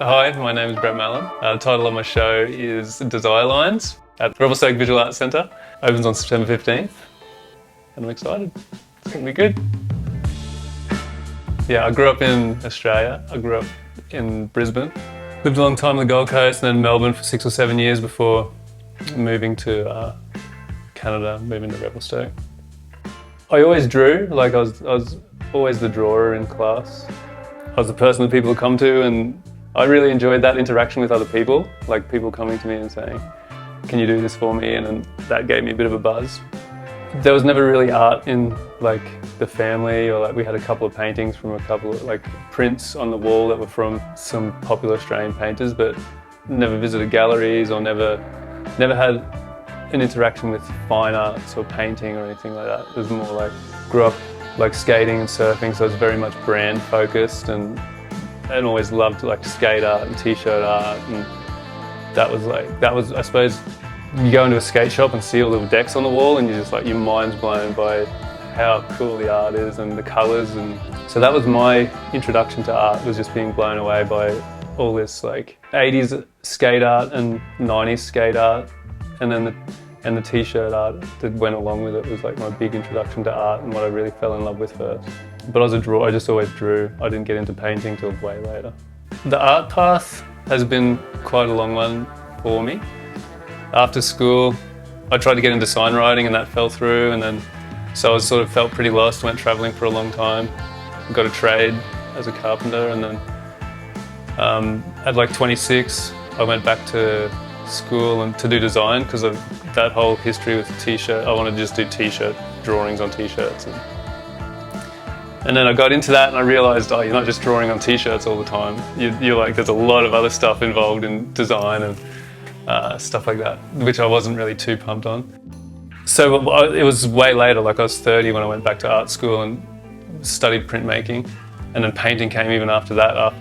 Hi, my name is Brett Mallon. The title of my show is Desire Lines at Revelstoke Visual Arts Centre. Opens on September 15th and I'm excited. It's going to be good. Yeah, I grew up in Australia. I grew up in Brisbane. Lived a long time on the Gold Coast and then Melbourne for 6 or 7 years before moving to Canada, moving to Revelstoke. I always drew, like I was always the drawer in class. I was the person that people would come to, and I really enjoyed that interaction with other people, like people coming to me and saying, can you do this for me? And then that gave me a bit of a buzz. There was never really art in like the family, or like we had a couple of paintings from a couple of like prints on the wall that were from some popular Australian painters, but never visited galleries or never had an interaction with fine arts or painting or anything like that. It was more like, grew up like skating and surfing, so I was very much brand focused and always loved like skate art and t-shirt art, and that was I suppose you go into a skate shop and see all the decks on the wall and you're just like, your mind's blown by how cool the art is and the colours, and so that was my introduction to art, was just being blown away by all this like 80s skate art and 90s skate art, and then the t-shirt art that went along with it was like my big introduction to art and what I really fell in love with first. But as a drawer, I just always drew. I didn't get into painting till way later. The art path has been quite a long one for me. After school, I tried to get into sign writing and that fell through, and then so I sort of felt pretty lost, went travelling for a long time, got a trade as a carpenter, and then at like 26, I went back to school and to do design, because of that whole history with the t-shirt. I wanted to just do t-shirt drawings on t-shirts, and then I got into that and I realised, oh, you're not just drawing on t-shirts all the time. You're like, there's a lot of other stuff involved in design and stuff like that, which I wasn't really too pumped on. So it was way later, like I was 30 when I went back to art school and studied printmaking, and then painting came even after that,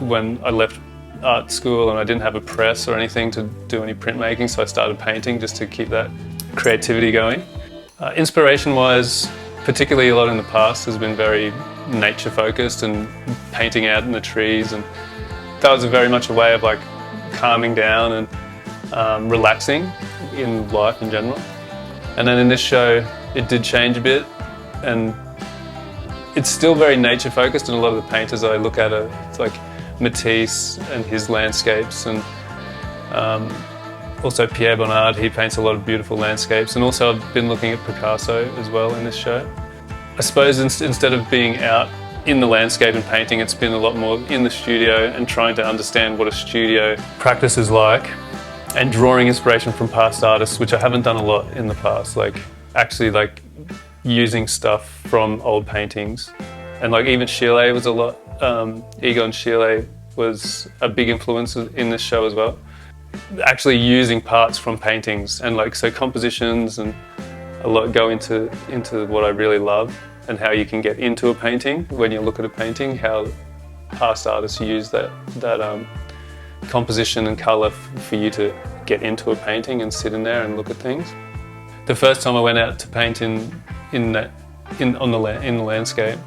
when I left art school and I didn't have a press or anything to do any printmaking, so I started painting just to keep that creativity going. Inspiration-wise, particularly a lot in the past, has been very nature focused and painting out in the trees, and that was very much a way of like calming down and relaxing in life in general. And then in this show it did change a bit, and it's still very nature focused, and a lot of the painters I look at are like Matisse and his landscapes, and also Pierre Bonnard, he paints a lot of beautiful landscapes, and also I've been looking at Picasso as well in this show. I suppose instead of being out in the landscape and painting, it's been a lot more in the studio and trying to understand what a studio practice is like, and drawing inspiration from past artists, which I haven't done a lot in the past, like actually like using stuff from old paintings. And like even Chile was a lot, Egon Chile was a big influence in this show as well. Actually using parts from paintings, and like, so compositions and a lot go into what I really love, and how you can get into a painting when you look at a painting, how past artists use that composition and colour for you to get into a painting and sit in there and look at things. The first time I went out to paint in the landscape,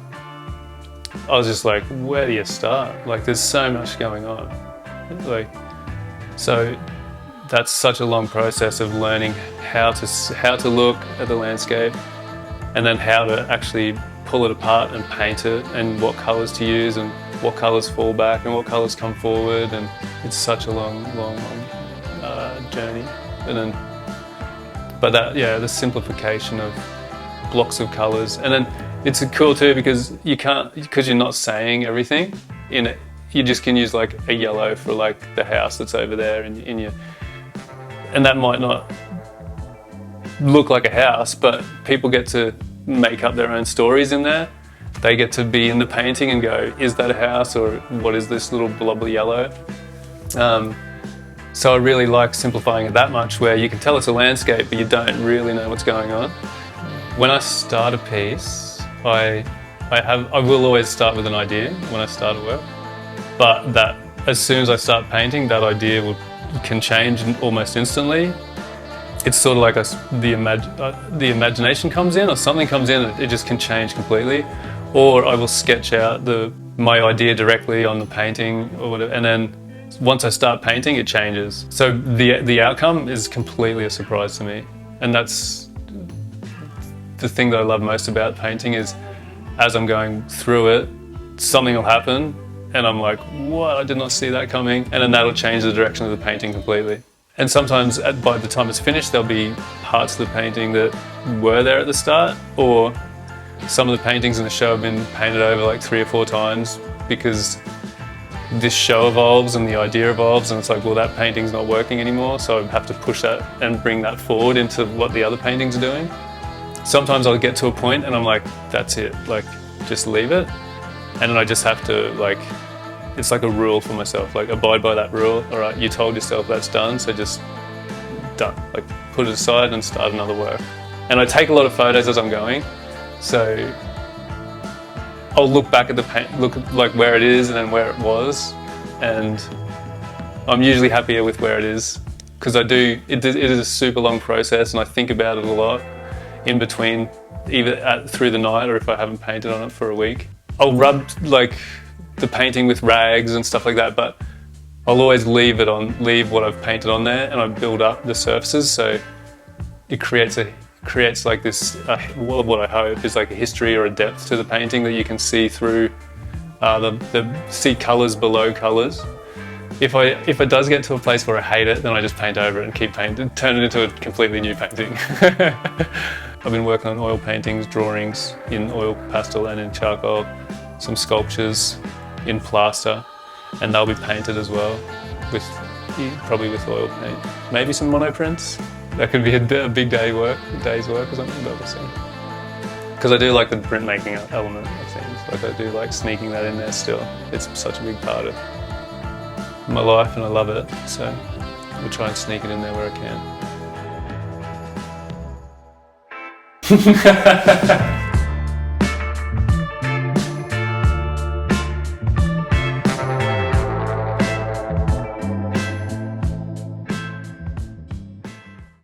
I was just like, where do you start? Like, there's so much going on. Like, so that's such a long process of learning how to look at the landscape, and then how to actually pull it apart and paint it, and what colours to use, and what colours fall back and what colours come forward, and it's such a long journey. And then, but that, yeah, the simplification of blocks of colours, and then it's cool too because you're not saying everything in it. You just can use like a yellow for like the house that's over there, and that might not look like a house, but people get to make up their own stories in there. They get to be in the painting and go, is that a house, or what is this little blob of yellow? So I really like simplifying it that much, where you can tell it's a landscape but you don't really know what's going on. When I start a piece, I will always start with an idea when I start a work, but that as soon as I start painting, that idea can change almost instantly. It's sort of like the imagination comes in, or something comes in, and it just can change completely. Or I will sketch out my idea directly on the painting or whatever, and then Once I start painting, it changes. So the outcome is completely a surprise to me. And that's the thing that I love most about painting is as I'm going through it, something will happen and I'm like, what, I did not see that coming. And then that'll change the direction of the painting completely. And sometimes by the time it's finished, there'll be parts of the painting that were there at the start, or some of the paintings in the show have been painted over like 3 or 4 times because this show evolves and the idea evolves, and it's like, well, that painting's not working anymore, so I have to push that and bring that forward into what the other paintings are doing. Sometimes I'll get to a point and I'm like, that's it, like, just leave it. And then I just have to, like, it's like a rule for myself, like, abide by that rule. All right, you told yourself that's done, so just done. Like, put it aside and start another work. And I take a lot of photos as I'm going, so I'll look back at the paint, look at like where it is and then where it was, and I'm usually happier with where it is because it is a super long process and I think about it a lot in between, either through the night or if I haven't painted on it for a week. I'll rub like the painting with rags and stuff like that, but I'll always leave what I've painted on there, and I build up the surfaces so it creates like this, what I hope is like a history or a depth to the painting that you can see through, see colours below colours. If it does get to a place where I hate it, then I just paint over it and keep painting, turn it into a completely new painting. I've been working on oil paintings, drawings in oil pastel and in charcoal, some sculptures in plaster, and they'll be painted as well, probably with oil paint. Maybe some monoprints. That could be a big day's work or something, but we'll see. Because I do like the printmaking element of things. Like I do like sneaking that in there still. It's such a big part of my life and I love it, so we'll try and sneak it in there where I can.